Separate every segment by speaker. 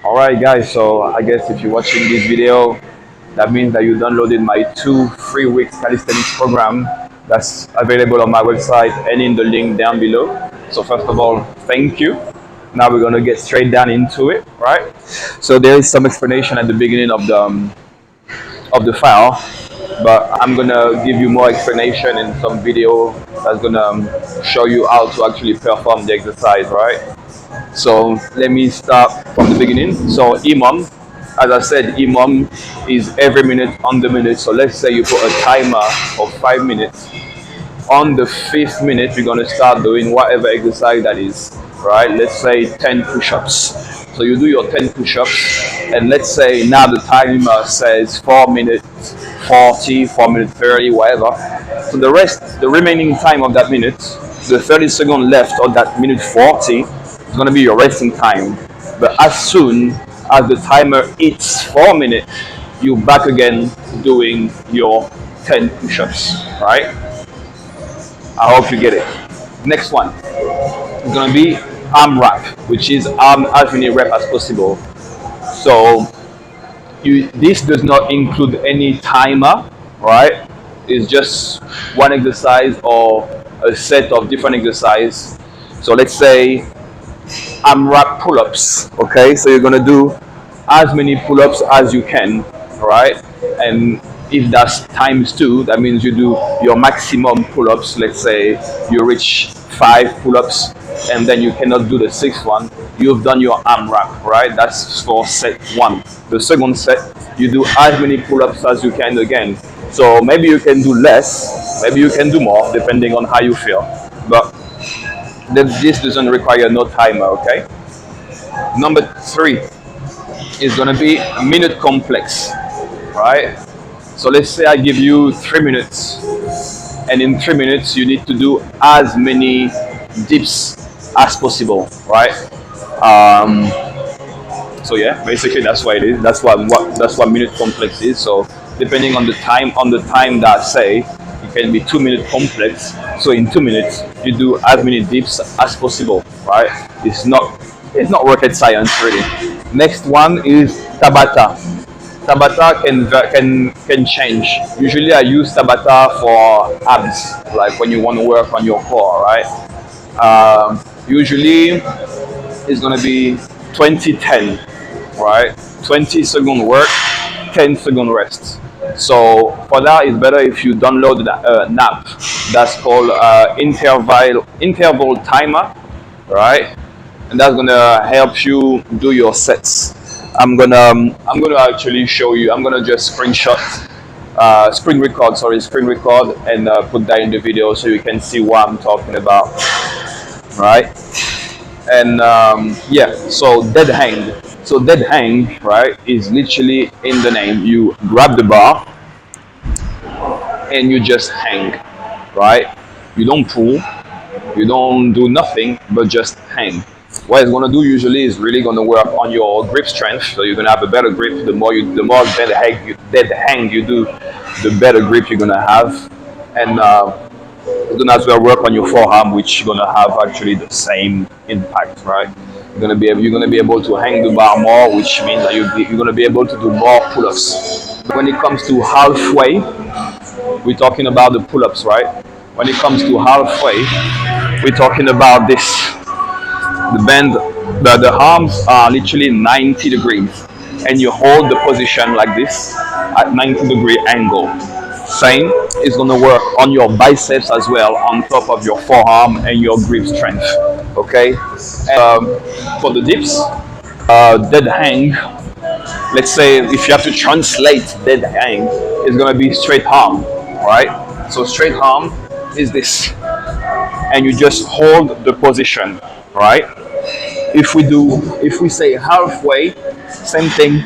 Speaker 1: Alright guys, so I guess if you're watching this video, that means that you downloaded my 2 free weeks calisthenics program that's available on my website and in the link down below. So first of all, thank you. Now we're gonna get straight down into it, right? So there is some explanation at the beginning of the file, but I'm gonna give you more explanation in some video that's gonna show you how to actually perform the exercise, right? So let me start from the beginning. So EMOM, as I said, EMOM is every minute on the minute. So let's say you put a timer of 5 minutes. On the 5th minute, you're gonna start doing whatever exercise that is, right? Let's say 10 push-ups. So you do your 10 push-ups, and let's say now the timer says 4 minutes 40, 4 minutes 30, whatever. So the remaining time of that minute, the 30 seconds left of that minute 40, is going to be your resting time. But as soon as the timer hits 4 minutes, you're back again doing your 10 push-ups, right? I hope you get it. Next one is going to be arm wrap, which is arm as many reps as possible. So this does not include any timer, right? It's just one exercise or a set of different exercises. So let's say AMRAP pull-ups, okay? So you're gonna do as many pull-ups as you can, right? And if that's times 2, that means you do your maximum pull-ups. Let's say you reach 5 pull-ups and then you cannot do the 6th one. You've done your AMRAP, right? That's for set 1. The second set, you do as many pull-ups as you can again. So maybe you can do less, maybe you can do more, depending on how you feel. But this doesn't require no timer, okay? Number 3 is gonna be minute complex, right? So let's say I give you 3 minutes, and in 3 minutes you need to do as many dips as possible, right? So yeah, basically that's what it is. That's what minute complex is. So depending on the time that say, it can be 2 minute complex. So in 2 minutes you do as many dips as possible, right? It's not rocket science really. Next one is Tabata. Tabata can change. Usually I use Tabata for abs, like when you want to work on your core, right? Usually it's gonna be 20-10, right? 20-second work, 10-second rest. So for that, it's better if you download an app that's called interval timer, right? And that's gonna help you do your sets. I'm gonna actually show you. I'm gonna just screen record, and put that in the video so you can see what I'm talking about, right? And yeah, so dead hang. So dead hang, right, is literally in the name. You grab the bar and you just hang, right? You don't pull, you don't do nothing, but just hang. What it's gonna do usually is really gonna work on your grip strength. So you're gonna have a better grip. The more dead hang you do, the better grip you're gonna have, and you're gonna as well work on your forearm, which you're gonna have actually the same impact, right? You're gonna be able to hang the bar more, which means that you're gonna be able to do more pull-ups. When it comes to halfway, we're talking about the pull-ups, right? When it comes to halfway, we're talking about this. The arms are literally 90 degrees, and you hold the position like this at 90-degree angle. Same is going to work on your biceps as well, on top of your forearm and your grip strength. Okay. For the dips, dead hang. Let's say if you have to translate dead hang, it's going to be straight arm, right? So straight arm is this, and you just hold the position, right? If we say halfway, same thing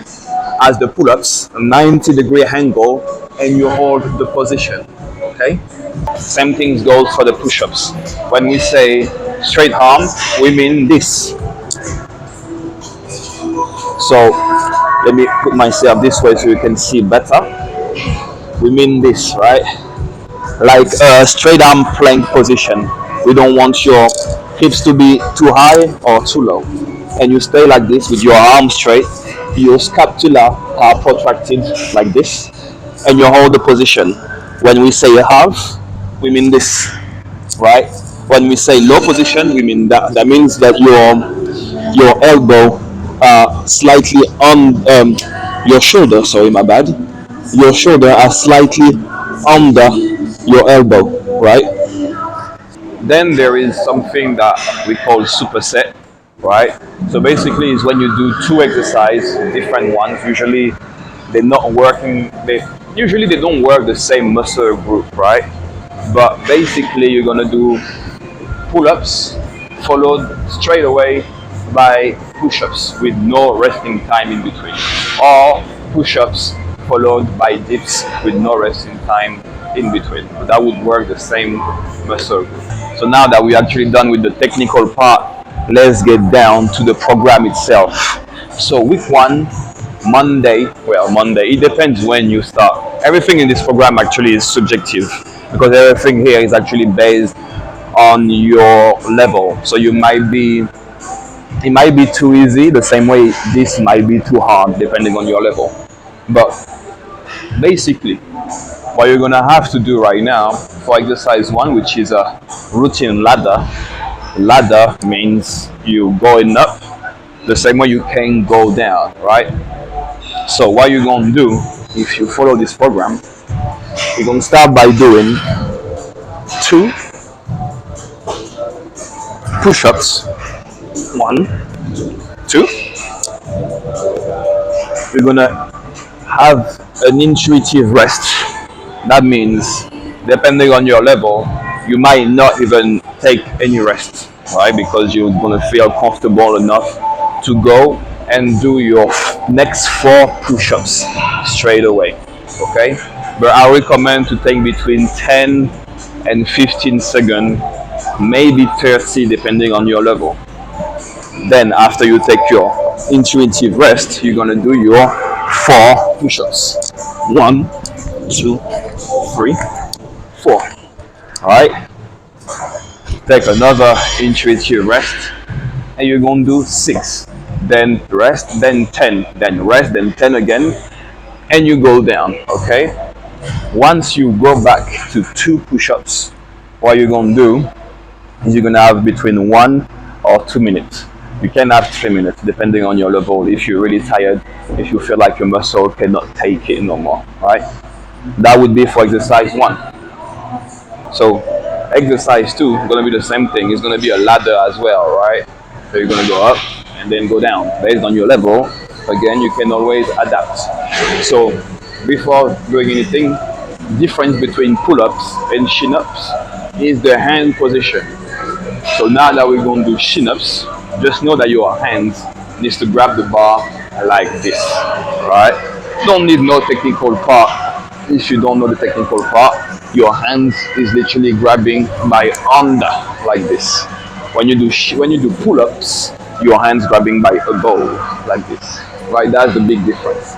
Speaker 1: as the pull-ups, 90-degree angle, and you hold the position, okay? Same thing goes for the push-ups. When we say straight arm, we mean this. So let me put myself this way so you can see better. We mean this, right? Like a straight arm plank position. We don't want your hips to be too high or too low. and you stay like this with your arms straight. Your scapula are protracted like this, and you hold the position. When we say half, we mean this, right? When we say low position, we mean that. That means that your elbow slightly on your shoulder. Sorry, my bad. Your shoulder are slightly under your elbow, right? Then there is something that we call superset, right? So basically, is when you do two exercises, different ones. Usually, they're not working. They don't work the same muscle group, right? But basically, you're gonna do pull-ups followed straight away by push-ups with no resting time in between, or push-ups followed by dips with no resting time in between. That would work the same muscle group. So now that we're actually done with the technical part, let's get down to the program itself. So week one, Monday, it depends when you start. Everything in this program actually is subjective because everything here is actually based on your level. So it might be too easy, the same way this might be too hard, depending on your level. But basically, what you're gonna have to do right now for exercise one, which is a routine ladder. Ladder means you going up the same way you can go down, right? So what you're gonna do if you follow this program, you're gonna start by doing two push-ups. One, two. You're gonna have an intuitive rest. That means, depending on your level, you might not even take any rest, right? Because you're gonna feel comfortable enough to go and do your next four push-ups straight away. Okay? But I recommend to take between 10 and 15 seconds, maybe 30 depending on your level. Then after you take your intuitive rest, you're gonna do your four push-ups. 1, 2, 3, 4. Alright? Take another intuitive rest and you're gonna do 6. Then rest, then 10, then rest, then 10 again, and you go down, okay? Once you go back to 2 push-ups, what you're gonna do is you're gonna have between 1 or 2 minutes. You can have 3 minutes depending on your level. If you're really tired, if you feel like your muscle cannot take it no more, right? That would be for exercise 1. So exercise 2 is gonna be the same thing. It's gonna be a ladder as well, right? So you're gonna go up and then go down based on your level. Again, you can always adapt. So before doing anything, difference between pull-ups and chin-ups is the hand position. So now that we're going to do chin-ups, just know that your hands needs to grab the bar like this, right? Don't need no technical part. If you don't know the technical part, your hands is literally grabbing by under like this. When you do pull-ups, your hands grabbing by above like this, right? That's the big difference.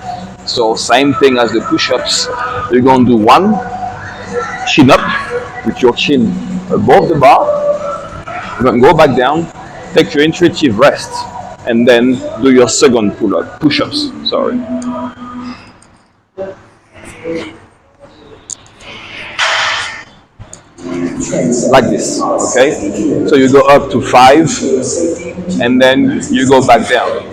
Speaker 1: So same thing as the push-ups. You're going to do 1 chin up with your chin above the bar. You're going to go back down, take your intuitive rest, and then do your second push-ups. Sorry. Like this, okay? So you go up to 5, and then you go back down.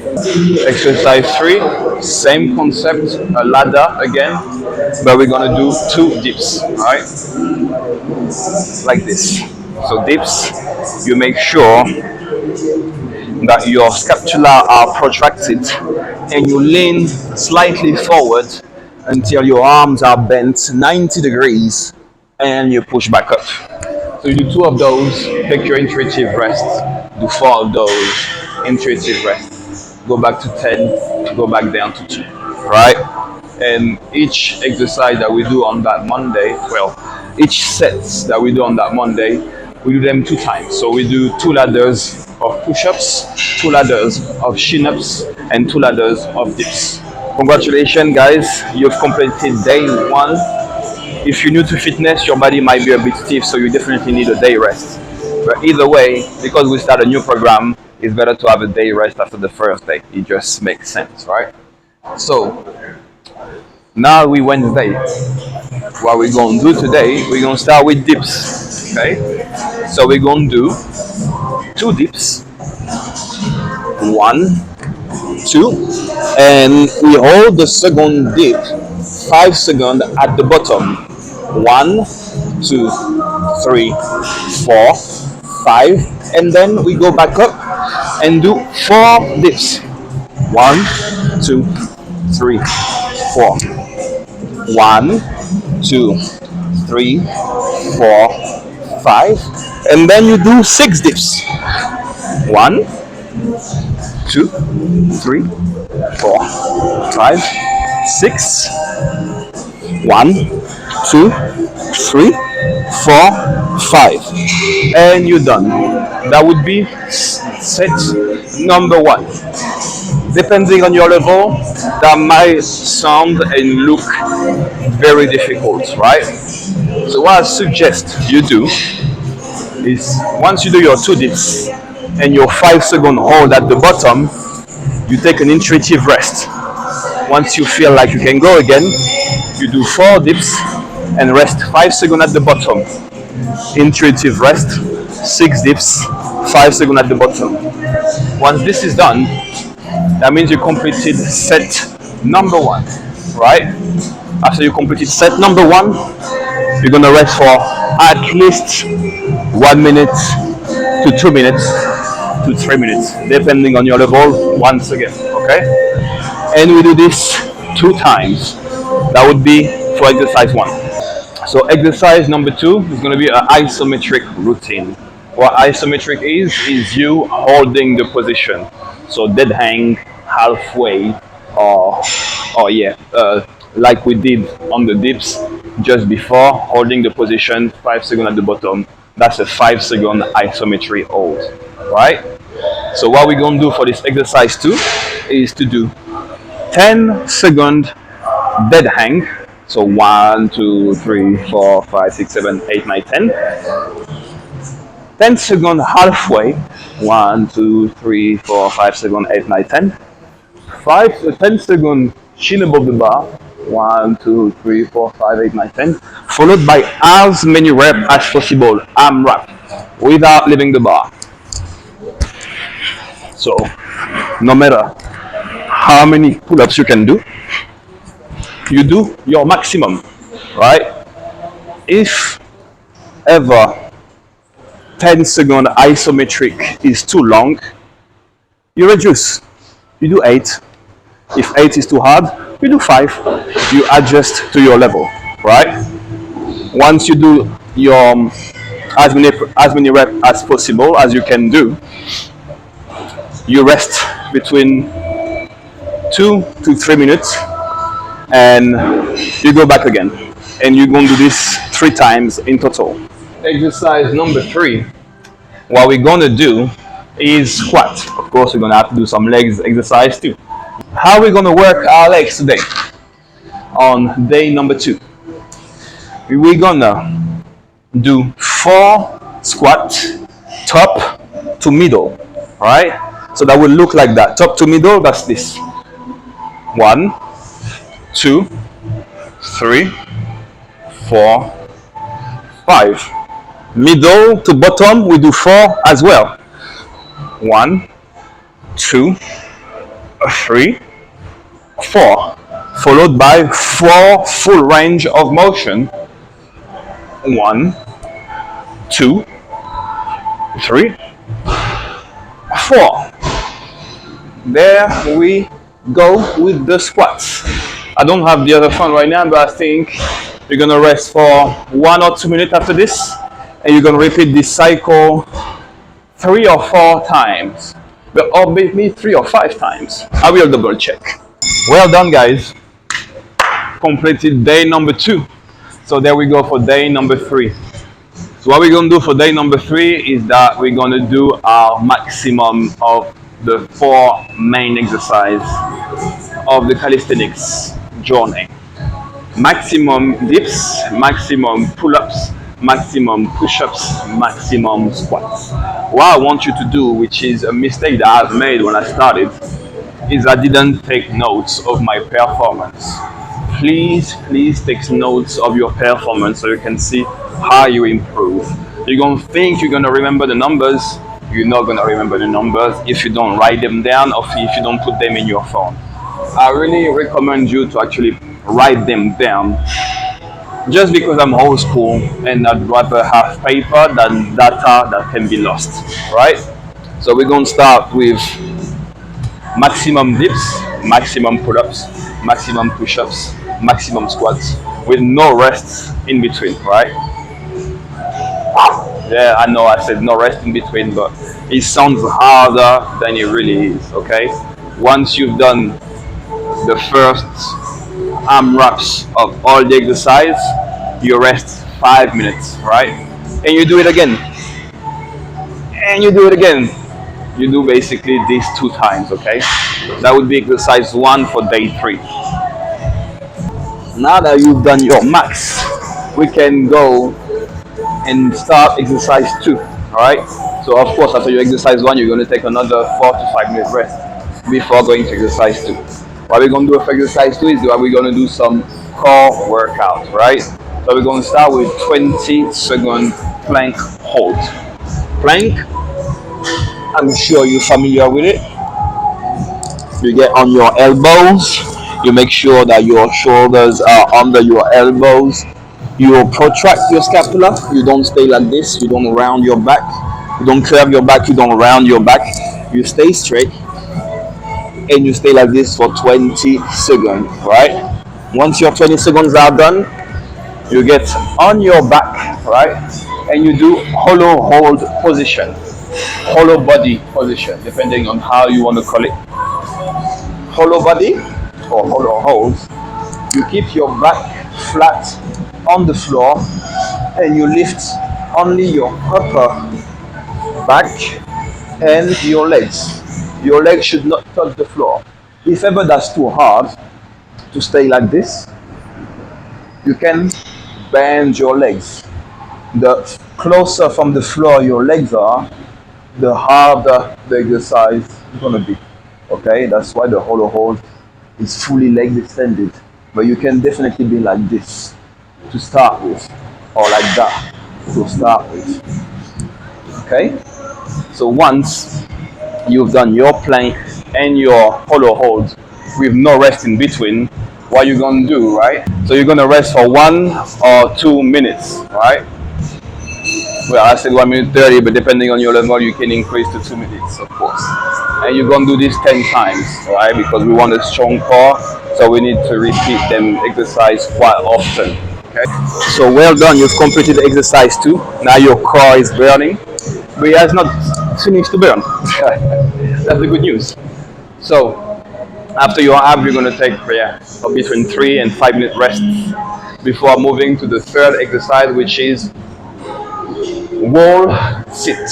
Speaker 1: Exercise 3, same concept, a ladder again, but we're gonna do 2 dips, alright? Like this. So dips, you make sure that your scapula are protracted and you lean slightly forward until your arms are bent 90 degrees and you push back up. So you do 2 of those, take your intuitive rest, do 4 of those, intuitive rest, go back to 10, go back down to 2, right? And each exercise that we do on that Monday, each sets that we do on that Monday, we do them 2 times. So we do 2 ladders of push-ups, 2 ladders of chin-ups, and 2 ladders of dips. Congratulations, guys, you've completed day 1. If you're new to fitness, your body might be a bit stiff, so you definitely need a day rest. But either way, because we start a new program, it's better to have a day rest after the first day. It just makes sense, right? So now we Wednesday. What we're gonna do today, we're gonna start with dips. Okay? So we're gonna do 2 dips. 1, 2, and we hold the second dip 5 seconds at the bottom. 1, 2, 3, 4, 5, and then we go back up and do 4 dips. 1, 2, 3, 4. 1, 2, 3, 4, 5, and then you do 6 dips. 1, 2, 3, 4, 5, 6. 1, 2, 3, 4, 5, and you're done. That would be set number 1. Depending on your level, that might sound and look very difficult, right? So what I suggest you do is, once you do your 2 dips and your 5 second hold at the bottom, you take an intuitive rest. Once you feel like you can go again, you do 4 dips and rest 5 seconds at the bottom. Intuitive rest, 6 dips, 5 seconds at the bottom. Once this is done, that means you completed set number 1, right? After you completed set number 1, you're gonna rest for at least 1 minute to 2 minutes to 3 minutes, depending on your level, once again, okay? And we do this 2 times. That would be for exercise 1. So exercise number 2 is going to be an isometric routine. What isometric is you holding the position. So dead hang, halfway, or like we did on the dips just before, holding the position 5 seconds at the bottom. That's a 5 second isometry hold, right? So what we're going to do for this exercise 2 is to do 10-second dead hang. So 1, 2, 3, 4, 5, 6, 7, 8, 9, 10. 10-second halfway. 1, 2, 3, 4, 5, 7, 8, 9, 10. 10-second chin above the bar. 1, 2, 3, 4, 5, 8, 9, 10. Followed by as many reps as possible, AMRAP, without leaving the bar. So no matter how many pull-ups you can do, you do your maximum, right? If ever 10-second isometric is too long, you reduce. You do 8. If 8 is too hard, you do 5. You adjust to your level, right? Once you do your as many reps as possible as you can do, you rest between 2 to 3 minutes, and you go back again, and you're going to do this 3 times in total. Exercise number 3, what we're going to do is squat. Of course, we're going to have to do some legs exercise too. How are we going to work our legs today on day number 2? We're going to do 4 squats, top to middle, right? So that will look like that. Top to middle, that's this. 1, 2, 3, 4, 5. Middle to bottom, we do 4 as well. 1, 2, 3, 4. Followed by 4 full range of motion. 1, 2, 3, 4. There we go with the squats. I don't have the other phone right now, but I think you're gonna rest for 1 or 2 minutes after this, and you're gonna repeat this cycle 3 or 4 times, or maybe 3 or 5 times. I will double check. Well done, guys. Completed day number 2. So there we go for day number 3. So what we're gonna do for day number 3 is that we're gonna do our maximum of the 4 main exercises of the calisthenics journey. Maximum dips, maximum pull-ups, maximum push-ups, maximum squats. What I want you to do, which is a mistake that I've made when I started, is I didn't take notes of my performance. Please take notes of your performance so you can see how you improve. You're gonna think you're gonna remember the numbers. You're not gonna remember the numbers if you don't write them down or if you don't put them in your phone. I really recommend you to actually write them down, just because I'm old school and I'd rather have paper than data that can be lost, right? So we're gonna start with maximum dips, maximum pull-ups, maximum push-ups, maximum squats with no rests in between, right? Yeah, I know I said no rest in between, but it sounds harder than it really is, okay? Once you've done the first arm wraps of all the exercise, you rest 5 minutes, right? And you do it again. And you do it again. You do basically these 2 times, okay? That would be exercise 1 for day 3. Now that you've done your max, we can go and start exercise 2, alright? So of course after you exercise 1, you're going to take another 4 to 5 minute rest before going to exercise 2. What we're going to do for exercise 2 is we're going to do some core workout, right? So we're going to start with 20-second plank hold. Plank, I'm sure you're familiar with it. You get on your elbows, you make sure that your shoulders are under your elbows. You protract your scapula, you don't stay like this, you don't round your back, you don't curve your back, you don't round your back. You stay straight and you stay like this for 20 seconds, right? Once your 20 seconds are done, you get on your back, right? And you do hollow hold position, hollow body position, depending on how you want to call it. Hollow body or hollow holds. You keep your back flat on the floor and you lift only your upper back and your legs. Your legs should not touch the floor. If ever that's too hard to stay like this, you can bend your legs. The closer from the floor your legs are, the harder the exercise is going to be. Okay, that's why the hollow hold is fully legs extended. But you can definitely be like this to start with, or like that to start with. Okay, so once you've done your plank and your hollow hold with no rest in between, what you're gonna do, right? So you're gonna rest for 1 or 2 minutes, right? Well, I said 1 minute 30, but depending on your level, you can increase to 2 minutes, of course. And you're gonna do this 10 times, right? Because we want a strong core, so we need to repeat them exercise quite often. Okay. So well done, you've completed exercise 2. Now your core is burning, but it has not finished to burn. That's the good news. So after your ab, you're going to take between 3 and 5 minute rest before moving to the third exercise, which is wall sit.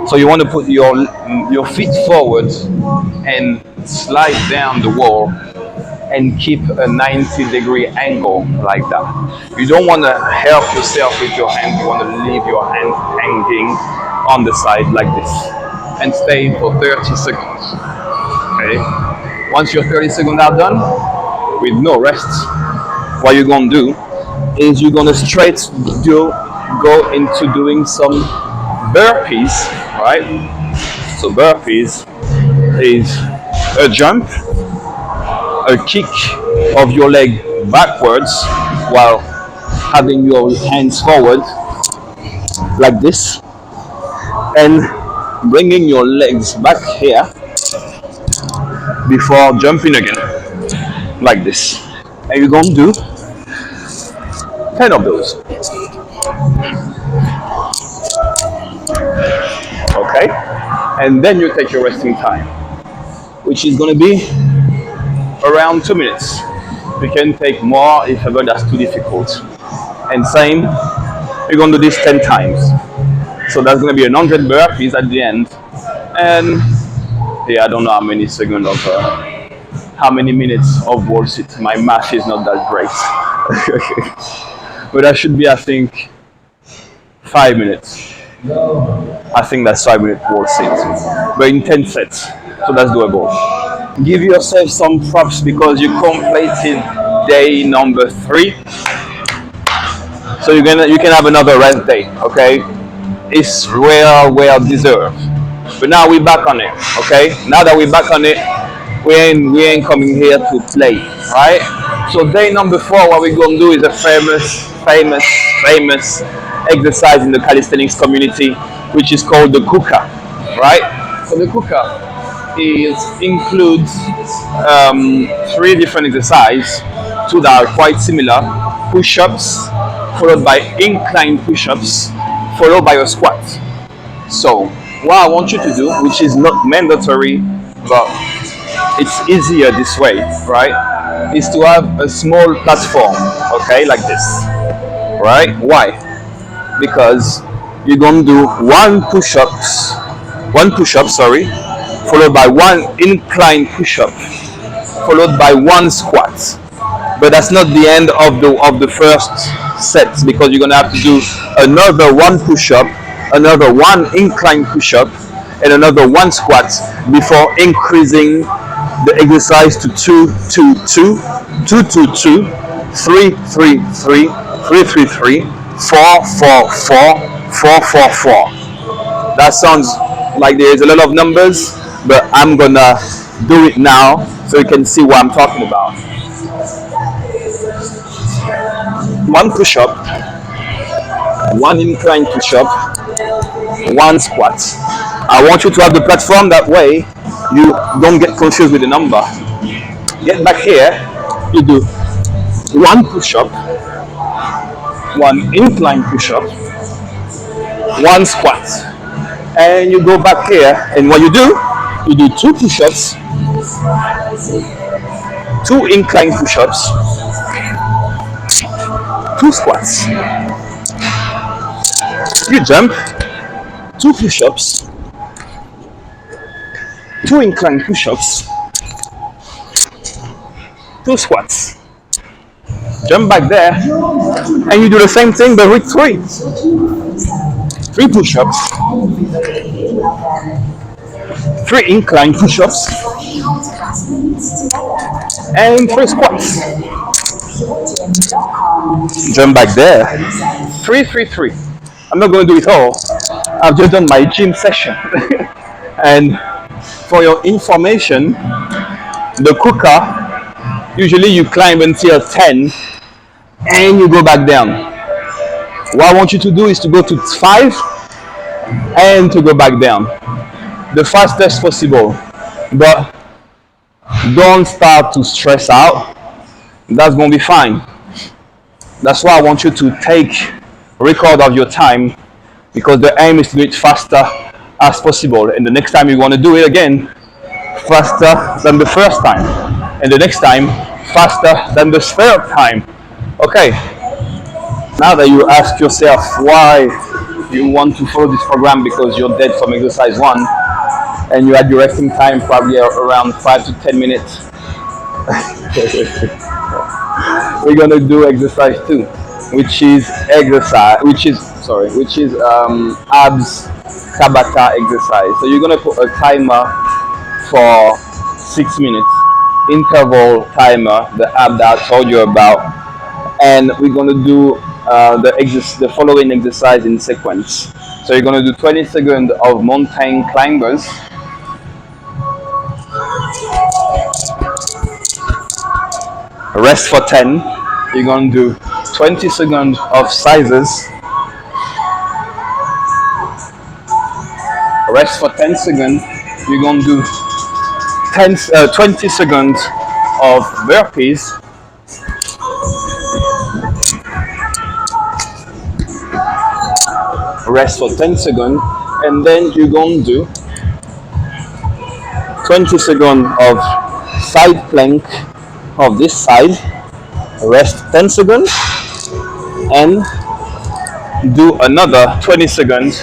Speaker 1: So you want to put your feet forward and slide down the wall and keep a 90-degree angle like that. You don't want to help yourself with your hand. You want to leave your hand hanging on the side like this and stay for 30 seconds. Okay. Once your 30 seconds are done with no rest, what you're going to do is you're going to straight go into doing some burpees, right? So burpees is a jump, a kick of your leg backwards while having your hands forward like this and bringing your legs back here before jumping again like this. And you're going to do 10 of those. Okay? And then you take your resting time, which is going to be around 2 minutes. You can take more if ever that's too difficult. And same, you're going to do this 10 times. So that's going to be 100 burpees at the end. And I don't know how many seconds of, how many minutes of wall sit. My math is not that great. But that should be, I think, 5 minutes. I think that's 5 minutes per set, but in 10 sets, so that's doable. Give yourself some props because you completed day number 3, so you can have another rest day. Okay, it's well deserved. But now we're back on it. Okay, now that we're back on it, we ain't coming here to play, right? So day number 4, what we're gonna do is a famous exercise in the calisthenics community, which is called the kuka, right? So the kuka includes 3 different exercises, 2 that are quite similar: push-ups, followed by incline push-ups, followed by a squat. So what I want you to do, which is not mandatory, but it's easier this way, right, is to have a small platform, okay, like this, right? Why? Because you're gonna do one push-up, followed by 1 incline push-up, followed by 1 squat. But that's not the end of the first set, because you're gonna have to do another 1 push-up, another 1 incline push-up, and another 1 squat before increasing the exercise to 2, 2, 2, 2, 2, 2, 3, 3, 3, 3, 3, 3, 4, 4, 4, 4, 4, 4. That sounds like there's a lot of numbers, but I'm gonna do it now so you can see what I'm talking about. 1 push-up, 1 incline push-up, 1 squat. I want you to have the platform, that way you don't get confused with the number. Get back here, you do 1 push-up, 1 incline push-up, 1 squat. And you go back here, and what you do 2 push-ups, 2 incline push-ups, 2 squats. You jump, 2 push-ups, 2 incline push-ups, 2 squats. Jump back there, and you do the same thing but with 3 push-ups, 3 incline push-ups, and 3 squats. Jump back there, 3, 3, 3. I'm not going to do it all. I've just done my gym session. And for your information, the kuka, usually you climb until 10 and you go back down. What I want you to do is to go to 5 and to go back down the fastest possible. But don't start to stress out. That's going to be fine. That's why I want you to take record of your time, because the aim is to do it faster as possible. And the next time you want to do it again, faster than the first time. And the next time, faster than the 3rd time. Okay. Now that you ask yourself why you want to follow this program, because you're dead from exercise 1, and you had your resting time probably around 5 to 10 minutes. We're gonna do exercise 2, which is abs Tabata exercise. So you're gonna put a timer for 6 minutes, interval timer, the app that I told you about, and we're gonna do the following exercise in sequence. So you're gonna do 20 seconds of mountain climbers, rest for 10. You're going to do 20 seconds of sizes, rest for 10 seconds. You're going to do 20 seconds of burpees, rest for 10 seconds, and then you're going to do 20 seconds of side plank of this side, rest 10 seconds, and do another 20 seconds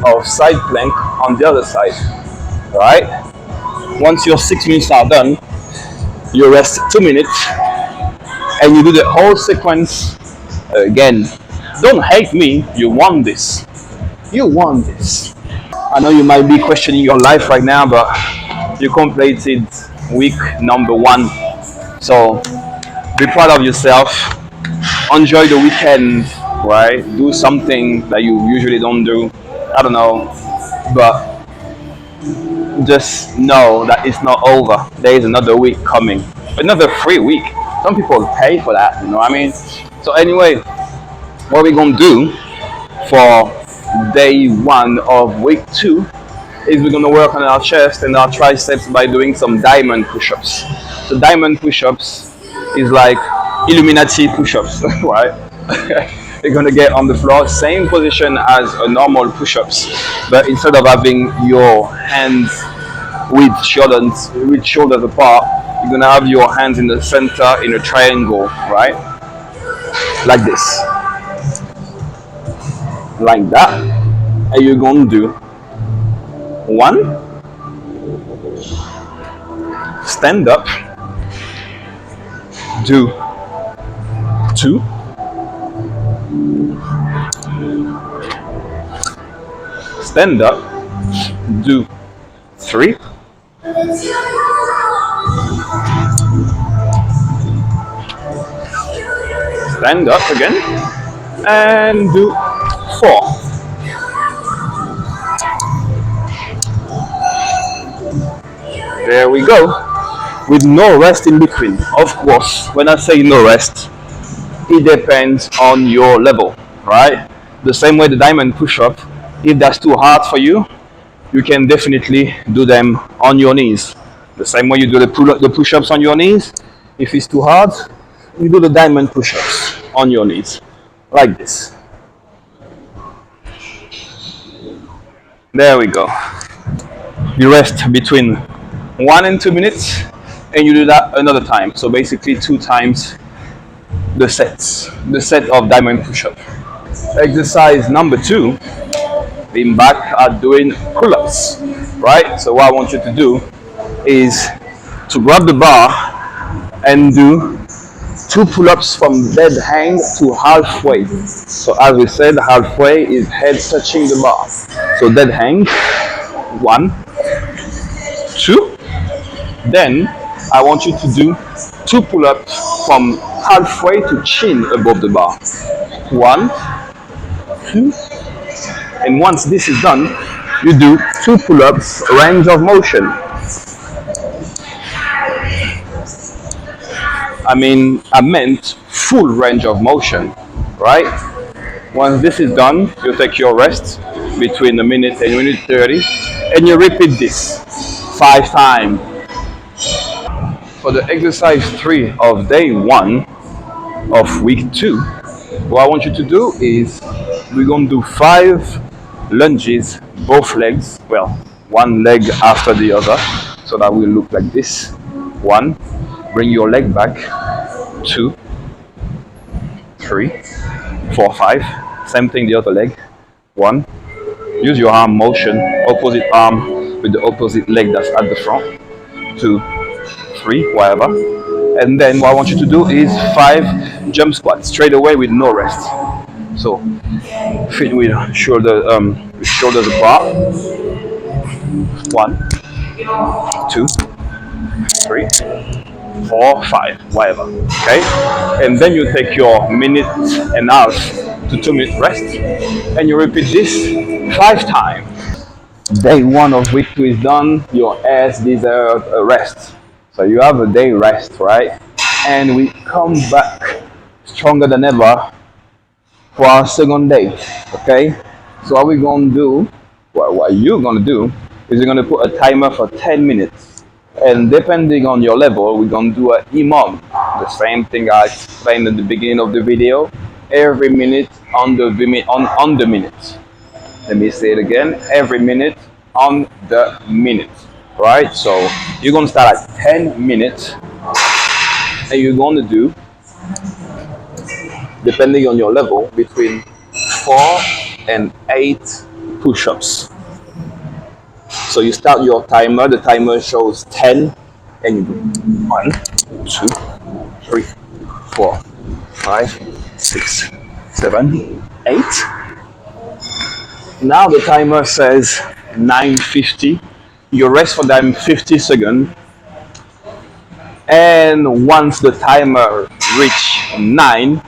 Speaker 1: of side plank on the other side. Alright? Once your 6 minutes are done, you rest 2 minutes, and you do the whole sequence again. Don't hate me, you want this. You want this. I know you might be questioning your life right now, but you completed week number 1. So be proud of yourself. Enjoy the weekend, right? Do something that you usually don't do. I don't know, but just know that it's not over. There is another week coming, another free week. Some people pay for that, you know what I mean? So anyway, what we're gonna do for day 1 of week 2 is we're gonna work on our chest and our triceps by doing some diamond push-ups. So diamond push-ups is like Illuminati push-ups, right? You're gonna get on the floor, same position as a normal push-ups, but instead of having your hands with shoulders apart, you're gonna have your hands in the center in a triangle, right? Like this, like that, and you're gonna do 1, stand up, do 2, stand up, do 3, stand up again, and do 4. There we go, with no rest in between. Of course, when I say no rest, it depends on your level, right? The same way the diamond push-up, if that's too hard for you, you can definitely do them on your knees. The same way you do the push-ups on your knees, if it's too hard, you do the diamond push-ups on your knees, like this. There we go. You rest between 1 and 2 minutes, and you do that another time. So basically 2 times the set of diamond push-up. Exercise number 2, being back at doing pull-ups, right? So what I want you to do is to grab the bar and do 2 pull-ups from dead hang to halfway. So as we said, halfway is head touching the bar. So dead hang, 1, 2. Then I want you to do 2 pull-ups from halfway to chin above the bar. 1, 2. And once this is done, you do 2 pull-ups, range of motion. I meant full range of motion, right? Once this is done, you take your rest between 1 minute and 1:30, and you repeat this 5 times. For the exercise 3 of day 1 of week 2, what I want you to do is we're going to do 5 lunges, both legs, well, 1 leg after the other, so that will look like this. 1, bring your leg back, 2, 3, 4, 5, same thing the other leg. 1, use your arm motion, opposite arm with the opposite leg that's at the front. 2, 3, whatever. And then what I want you to do is 5 jump squats straight away with no rest. So feet with shoulders apart. 1, 2, 3, 4, 5, whatever. Okay? And then you take your 1.5 to 2 minute rest, and you repeat this 5 times. Day 1 of week 2 is done. Your ass deserves a rest. So you have a day rest, right? And we come back stronger than ever for our second day. Okay? So what we're gonna do, what you're gonna do, is you're gonna put a timer for 10 minutes. And depending on your level, we're gonna do an imam. The same thing I explained at the beginning of the video. Every minute on the minute. Let me say it again. Every minute on the minute. Right? So you're gonna start at 10 minutes, and you're gonna do, depending on your level, between 4 and 8 push-ups. So you start your timer. The timer shows 10, and you do 1, 2, 3, 4, 5, 6, 7, 8. Now the timer says 9:50. You rest for them 50 seconds, and once the timer reach 9,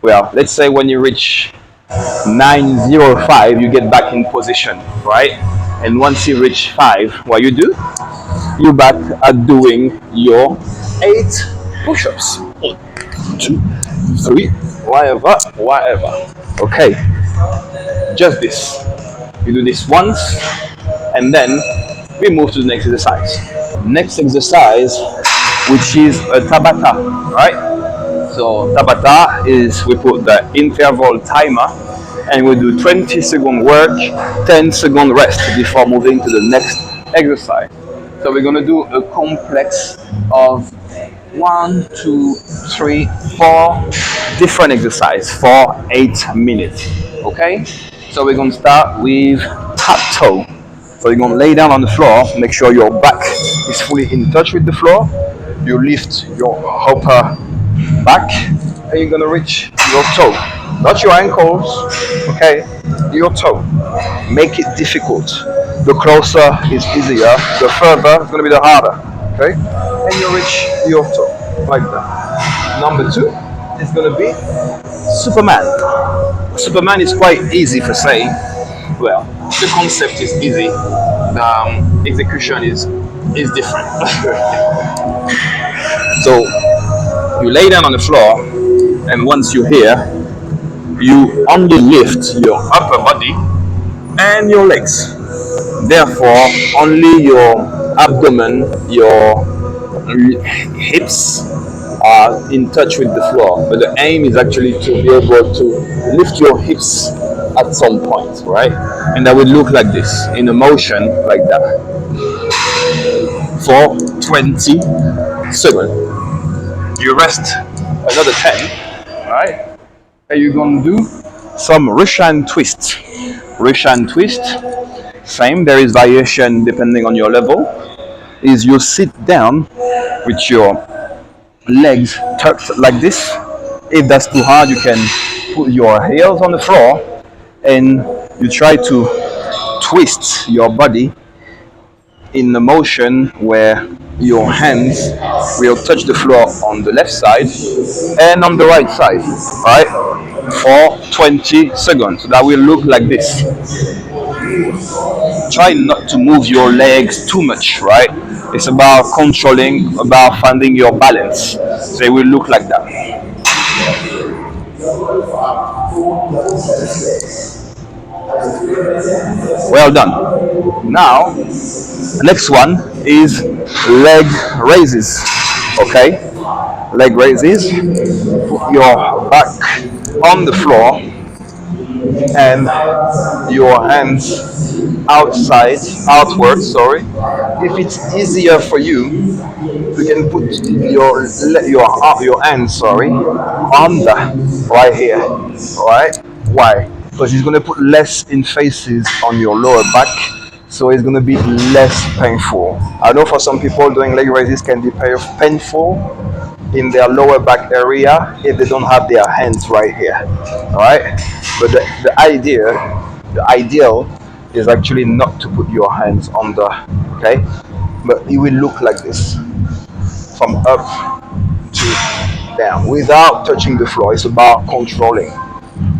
Speaker 1: well, let's say when you reach 9:05, you get back in position, right? And once you reach 5, what you do? You back at doing your 8 push-ups. 1, 2, 3, whatever. Okay, just this. You do this once, and then we move to the next exercise. Next exercise, which is a Tabata, right? So Tabata is we put the interval timer, and we do 20-second work, 10-second rest before moving to the next exercise. So we're gonna do a complex of 1, 2, 3, 4 different exercises for 8 minutes. Okay? So we're gonna start with tap toe. So you're gonna lay down on the floor, make sure your back is fully in touch with the floor. You lift your upper back, and you're gonna reach your toe. Not your ankles, okay? Your toe. Make it difficult. The closer is easier, the further it's gonna be the harder. Okay? And you reach your toe. Like that. Number 2 is gonna be Superman. Superman is quite easy for say. Well, the concept is easy. The execution is different. So you lay down on the floor, and once you're here, you only lift your upper body and your legs. Therefore, only your abdomen, your hips are in touch with the floor. But the aim is actually to be able to lift your hips at some point, right? And that would look like this, in a motion like that, for 20 seconds. You rest another 10, right? And you're gonna do some Russian twist. Russian twist, same, there is variation depending on your level. Is you sit down with your legs tucked like this. If that's too hard, you can put your heels on the floor and you try to twist your body in the motion where your hands will touch the floor on the left side and on the right side, right? For 20 seconds. So that will look like this. Try not to move your legs too much, right? It's about controlling, about finding your balance. So it will look like that. Well done. Now, next one is leg raises. Okay? Leg raises. Put your back on the floor and your hands outward, sorry. If it's easier for you, you can put your hands, sorry, on the right here. Alright? Why? Because it's gonna put less emphasis on your lower back, so it's gonna be less painful. I know for some people doing leg raises can be painful in their lower back area if they don't have their hands right here. Alright? But the ideal is actually not to put your hands on the, okay? But it will look like this, from up to down, without touching the floor. It's about controlling,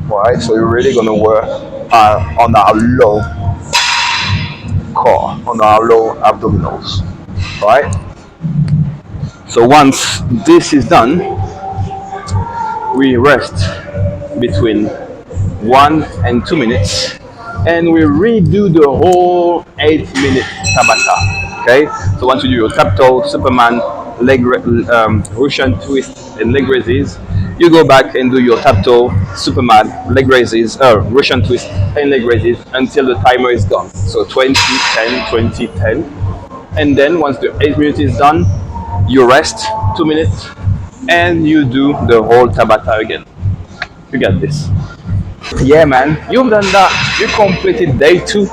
Speaker 1: right? So you're really gonna work on our low core, on our low abdominals, right? So once this is done, we rest between 1 and 2 minutes, and we redo the whole 8-minute Tabata. Okay, so once you do your tap toe, Superman, Russian twist, and leg raises, you go back and do your tap toe, Superman, leg raises, Russian twist, and leg raises until the timer is gone. So 20, 10, 20, 10. And then once the 8 minutes is done, you rest 2 minutes and you do the whole Tabata again. You got this. Yeah, man, you've done that. You completed day 2.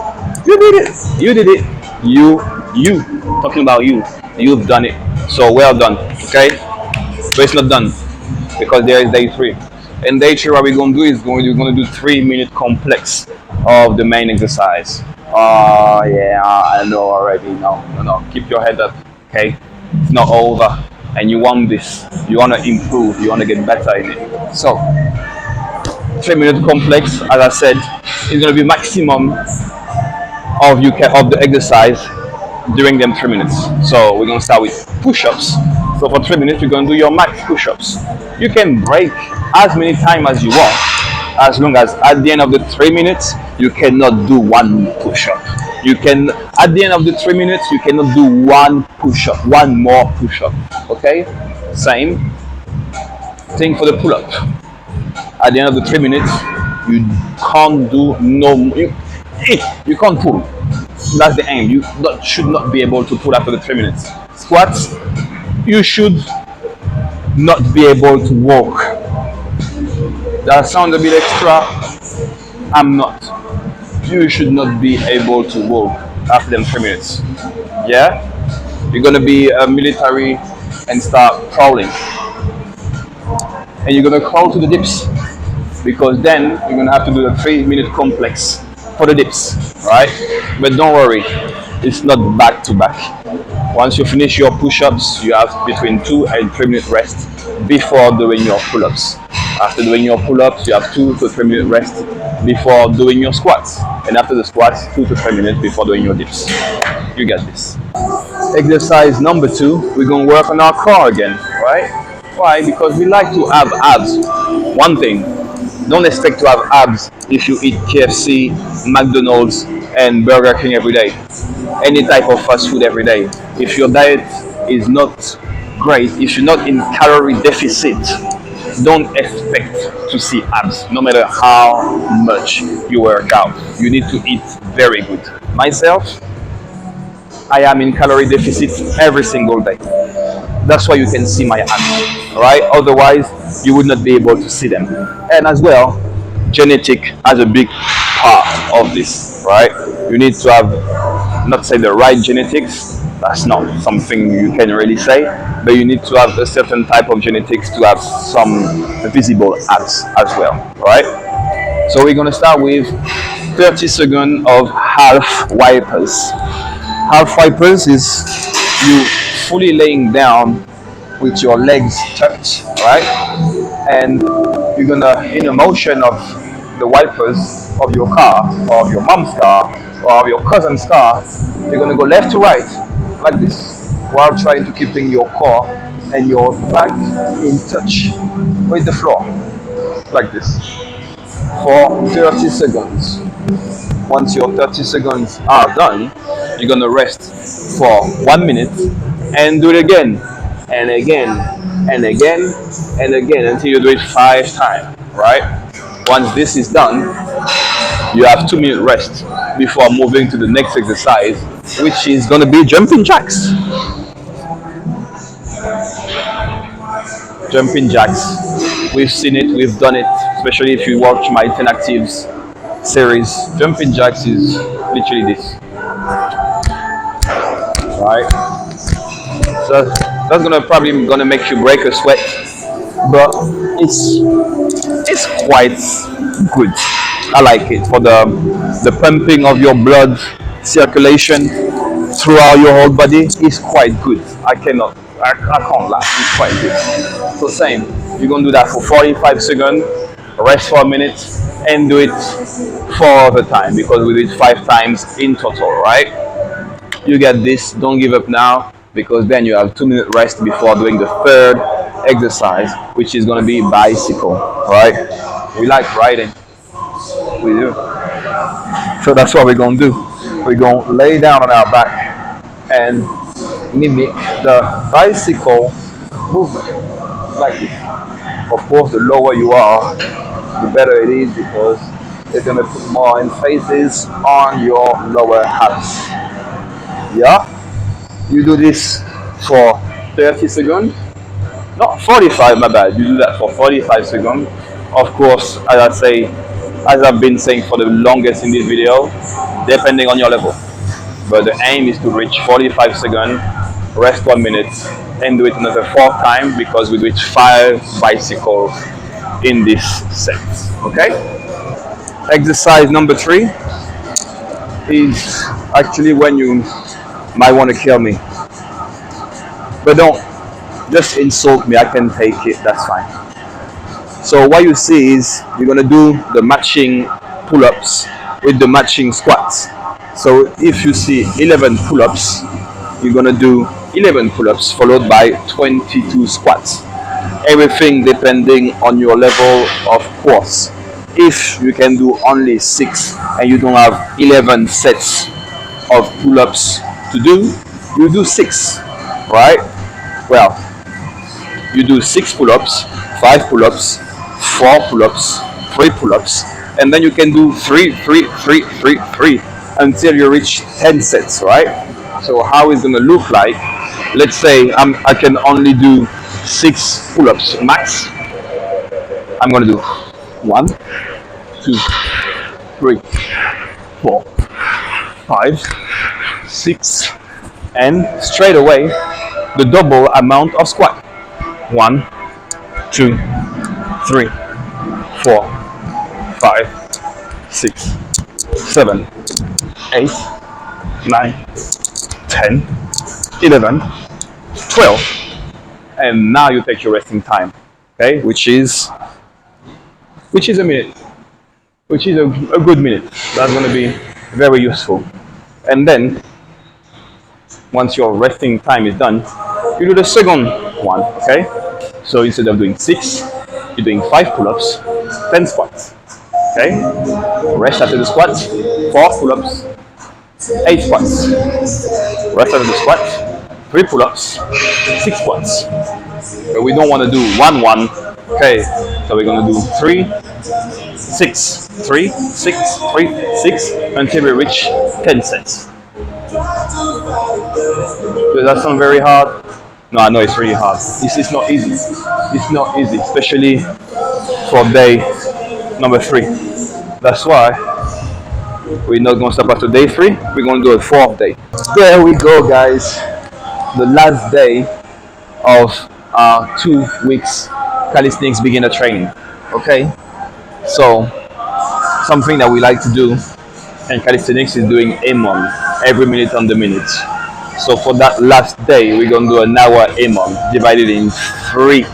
Speaker 1: You did it. You did it. You. Talking about you. You've done it. So well done. Okay? But it's not done. because there is day 3. In day 3, what we're going to do is we're going to do 3-minute complex of the main exercise. Oh, yeah, I know already. No, no, no. Keep your head up, okay? It's not over. And you want this. You want to improve. You want to get better in it. So, 3-minute complex, as I said, is going to be maximum of the exercise during them 3 minutes. So we're going to start with push-ups. So for 3 minutes, you're going to do your max push-ups. You can break as many times as you want, as long as at the end of the 3 minutes, you cannot do one push-up. You can, at the end of the 3 minutes, you cannot do one push-up, one more push-up. Okay? Same thing for the pull-up. At the end of the 3 minutes, you can't do you can't pull. That's the aim. You should not be able to pull after the 3 minutes. Squats, you should not be able to walk. That sounds a bit extra. I'm not. You should not be able to walk after them 3 minutes. Yeah? You're gonna be a military and start crawling. And you're gonna crawl to the dips, because then you're gonna have to do the 3-minute complex for the dips, right? But don't worry, it's not back to back. Once you finish your push-ups, you have between 2 and 3 minute rest before doing your pull-ups. After doing your pull-ups, you have 2 to 3 minute rest before doing your squats. And after the squats, 2 to 3 minutes before doing your dips. You get this. Exercise number 2, we're gonna work on our core again, right? Why? Because we like to have abs. One thing, don't expect to have abs if you eat KFC, McDonald's, and Burger King every day. Any type of fast food every day. If your diet is not great, if you're not in calorie deficit, don't expect to see abs, no matter how much you work out. You need to eat very good. Myself, I am in calorie deficit every single day. That's why you can see my abs, right? Otherwise, you would not be able to see them. And as well, genetic has a big part of this, right? You need to have, not say the right genetics, that's not something you can really say, but you need to have a certain type of genetics to have some visible abs as well, right? So we're gonna start with 30 seconds of half wipers. Half wipers is you fully laying down with your legs tucked, right? And you're gonna, in a motion of the wipers of your car, or of your mom's car, or of your cousin's car, you're gonna go left to right, like this, while trying to keeping your core and your back in touch with the floor, like this, for 30 seconds. Once your 30 seconds are done, you're gonna rest for 1 minute and do it again and again and again and again until you do it 5 times, right? Once this is done, you have 2 minute rest before moving to the next exercise, which is gonna be jumping jacks. Jumping jacks, we've seen it, we've done it, especially if you watch my 10 Actives series. Jumping jacks is literally this, right? So that's probably gonna make you break a sweat, but it's quite good. I like it for the pumping of your blood circulation throughout your whole body. Is quite good. I can't lie, it's quite good. So same, you're gonna do that for 45 seconds, rest for a minute, and do it 4 other times, because we do it 5 times in total, right? You get this, don't give up now, because then you have 2 minute rest before doing the third exercise, which is gonna be bicycle, right? We like riding, we do. So that's what we're gonna do. We're gonna lay down on our back and mimic the bicycle movement, like this. Of course, the lower you are, the better it is, because it's gonna put more emphasis on your lower abs. Yeah? You do this for 30 seconds. Not 45, my bad. You do that for 45 seconds. Of course, as I've been saying for the longest in this video, depending on your level. But the aim is to reach 45 seconds, rest 1 minute, and do it another 4 times because we do it 5 bicycles in this set. Okay? Exercise number 3 is actually when you might want to kill me. But don't just insult me, I can take it, that's fine. So what you see is you're gonna do the matching pull-ups with the matching squats. So if you see 11 pull-ups, you're gonna do 11 pull-ups followed by 22 squats. Everything depending on your level of course. If you can do only 6 and you don't have 11 sets of pull-ups to do, you do 6, right? Well, you do 6 pull-ups, 5 pull-ups, 4 pull-ups, 3 pull-ups, and then you can do 3 until you reach 10 sets, right? So how it's gonna look like? Let's say I can only do 6 pull-ups max. I'm gonna do 1, 2, 3, 4, 5, 6, and straight away the double amount of squat. 1, 2, 3, 4, 5, 6, 7, 8, 9, 10, 11, 12, and now you take your resting time, okay, which is a minute, which is a good minute. That's going to be very useful. And then once your resting time is done, you do the second one, okay? So instead of doing 6, you're doing 5 pull-ups, 10 squats, okay? Rest after the squats, 4 pull-ups, 8 squats. Rest after the squats, 3 pull-ups, 6 squats. But we don't want to do 1, 1, okay? So we're going to do 3, 6, 3, 6, 3, 6 until we reach 10 sets. Does that sound very hard? No, I know it's really hard. It's not easy. It's not easy, especially for day number 3. That's why we're not going to stop after day 3. We're going to do a 4th day. There we go, guys. The last day of our 2 weeks calisthenics beginner training. Okay? So, something that we like to do in calisthenics is doing EMOM, every minute on the minute. So for that last day, we're going to do an hour EMOM divided in 3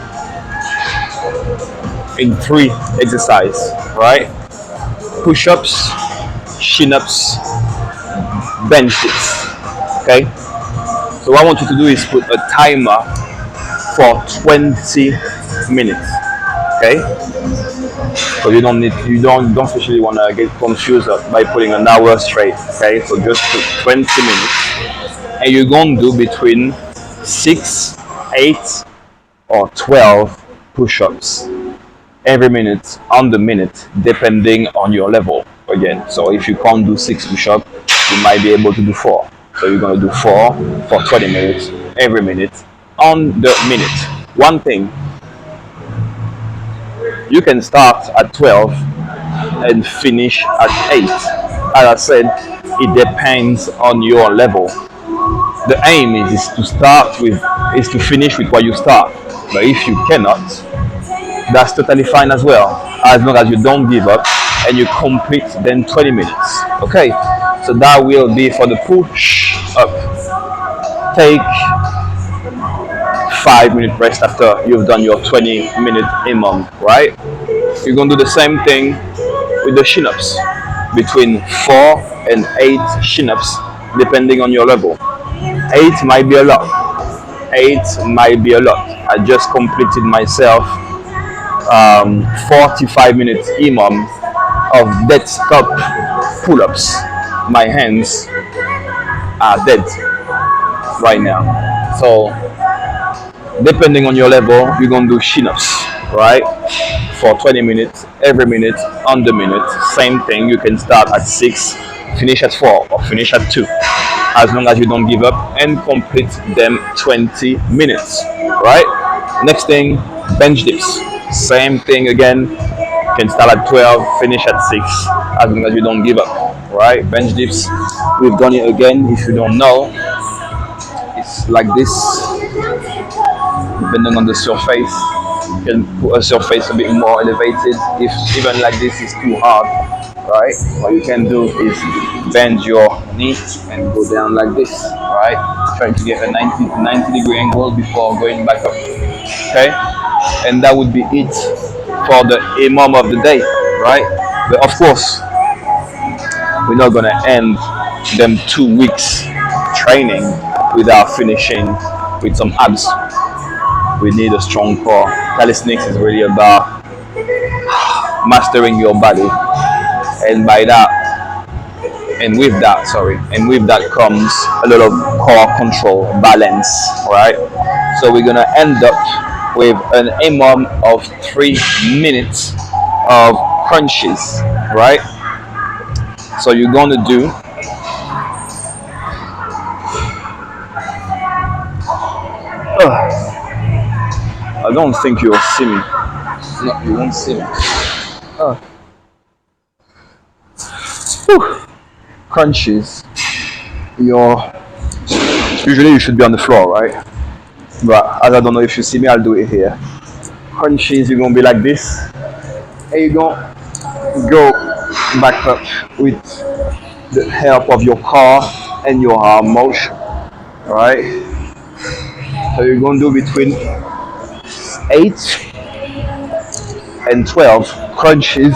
Speaker 1: exercises, right? Push-ups, chin-ups, bench dips, okay? So what I want you to do is put a timer for 20 minutes, okay? So you don't especially want to get confused by putting an hour straight, okay? So just put 20 minutes, and you're going to do between 6, 8, or 12 push-ups every minute on the minute, depending on your level. Again, so if you can't do 6 push-ups, you might be able to do 4. So you're going to do 4 for 20 minutes every minute on the minute. One thing, you can start at 12 and finish at 8. As I said, it depends on your level. The aim is to finish with what you start. But if you cannot, that's totally fine as well, as long as you don't give up and you complete then 20 minutes. Okay, so that will be for the push up. Take 5-minute rest after you've done your 20-minute EMOM, right? You're going to do the same thing with the chin-ups, between 4 and 8 chin-ups, depending on your level. 8 might be a lot. 8 might be a lot. I just completed myself 45 minutes EMOM of dead stop pull-ups. My hands are dead right now. So depending on your level, you're going to do chin-ups, right? For 20 minutes, every minute, on the minute. Same thing, you can start at 6, finish at 4, or finish at 2. As long as you don't give up and complete them 20 minutes, right? Next thing, bench dips. Same thing again, you can start at 12, finish at 6, as long as you don't give up, right? Bench dips, we've done it again. If you don't know, it's like this. depending on the surface. You can put a surface a bit more elevated if even like this is too hard, right? What you can do is bend your knee and go down like this, right? Trying to get a 90 degree angle before going back up, okay? And that would be it for the imam of the day, right? But of course, we're not gonna end them 2 weeks training without finishing with some abs. We need a strong core. Calisthenics is really about mastering your body, and by that, and with that comes a lot of core control, balance, right? So we're gonna end up with an minimum of 3 minutes of crunches, right? So you're gonna do I don't think you'll see me. No, you won't see me. Crunches. Usually you should be on the floor, right? But as I don't know if you see me, I'll do it here. Crunches, you're gonna be like this, and you're gonna go back up with the help of your core and your arm motion, right? So you're gonna do between 8 and 12 crunches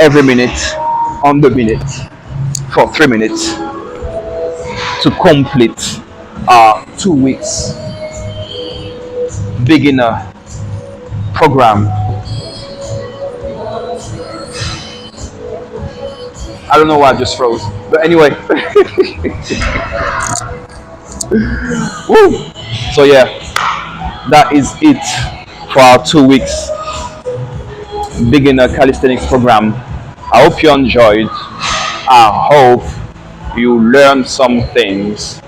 Speaker 1: every minute on the minute for 3 minutes to complete our 2 weeks beginner program. I don't know why I just froze, but anyway. Woo! So yeah, that is it for our 2 weeks beginner calisthenics program. I hope you enjoyed. I hope you learned some things,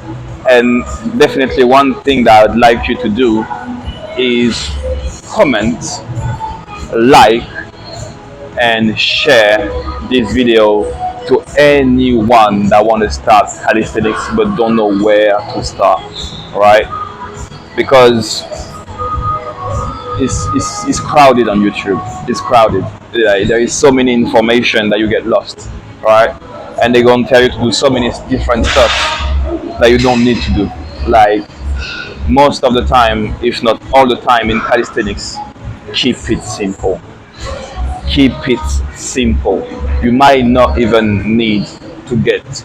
Speaker 1: and definitely one thing that I'd like you to do is comment, like, and share this video to anyone that want to start calisthenics but don't know where to start, right? Because it's crowded on YouTube. It's crowded. There is so many information that you get lost, right? And they're gonna tell you to do so many different stuff that you don't need to do. Like most of the time, if not all the time in calisthenics, keep it simple. Keep it simple. You might not even need to get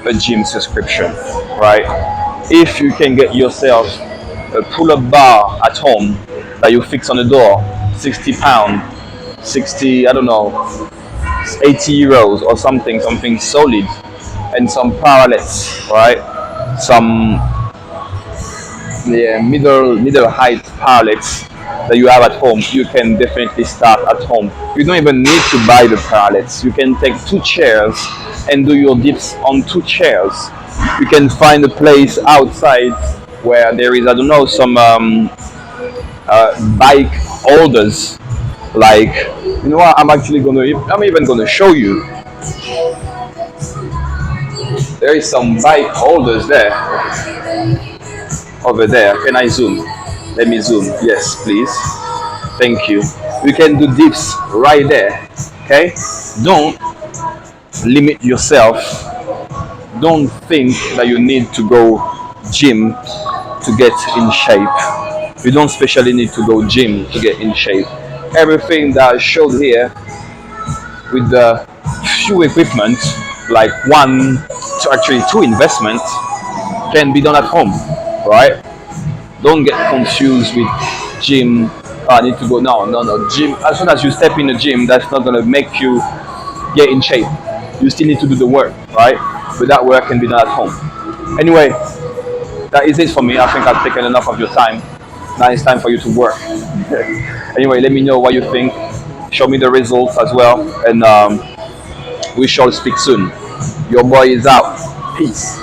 Speaker 1: a gym subscription, right? If you can get yourself a pull-up bar at home that you fix on the door, 60 pound, 60, I don't know, 80 euros or something solid, and some parallettes, right? Some middle height parallettes that you have at home, you can definitely start at home. You don't even need to buy the parallettes. You can take 2 chairs and do your dips on 2 chairs. You can find a place outside where there is, I don't know, some bike holders. Like, you know what? I'm even gonna show you. There is some bike holders there. Over there. Can I zoom? Let me zoom. Yes, please. Thank you. You can do dips right there. Okay? Don't limit yourself. Don't think that you need to go gym to get in shape. You don't specially need to go gym to get in shape. Everything that I showed here with the few equipment, like 1 to actually 2 investments, can be done at home, right? Don't get confused with gym. I need to go. No. Gym. As soon as you step in the gym, that's not gonna make you get in shape. You still need to do the work, right? But that work can be done at home. Anyway, that is it for me. I think I've taken enough of your time. Now it's time for you to work. Anyway, let me know what you think. Show me the results as well, and we shall speak soon. Your boy is out. Peace.